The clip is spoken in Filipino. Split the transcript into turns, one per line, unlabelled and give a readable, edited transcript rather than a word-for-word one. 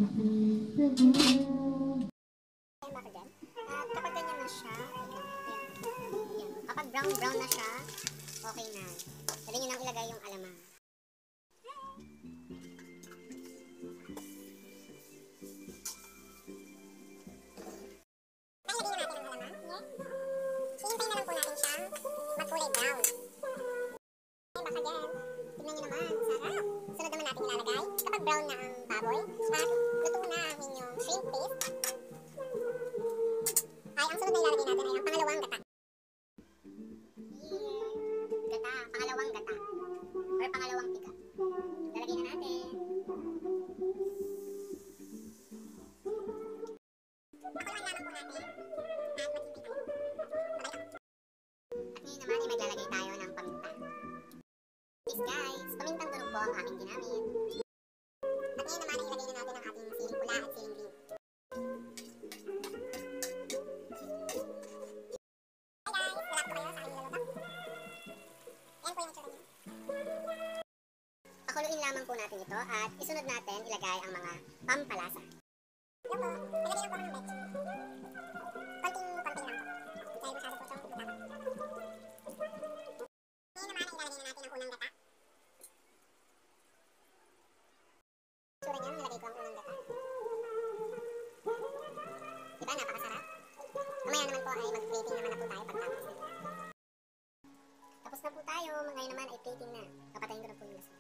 Ayan ba dyan? At kapag ganyan na siya, ayan. Kapag brown na siya, okay na. Pwede nyo nang ilagay yung alamang. Hihintayin na lang po natin siyang magkulay brown. Baka dyan, tignan nyo naman, sarap. Sunod naman natin ilalagay. Kapag brown na ang baboy at luto na ang inyong shrimp paste, ay ang sunod na ilalagay natin ay ang pangalawang gata. Gata, pangalawang gata. Or pangalawang tiga. Lalagay na natin. Pakuluan lamang po natin. At maghintay tayo. At ngayon naman ay maglalagay tayo ng paminta. Please guys, pamintang durog po ang aking ginamit. At ngayon naman ay ilagay na natin ang ating siling pula at siling green. Hi guys, wala po kayo sa aking niluluto. Ayan po yung itsura niya. Pakuluin lamang po natin ito at isunod natin ilagay ang mga pampalasa. Hello po, ilagay lang po ako ng betchin. Konting-konting lang po. Dahil masyado po itong matapang. Ngayon naman ay ilalagay na natin ang unang gata. Itsura niya, nalagay ko ang unang gata. Diba, napakasarap? Mamaya naman po ay mag-plating naman na po tayo pagtapos nito. Tapos na po tayo, ngayon naman ay plating na. Papatayin ko na po yung gas.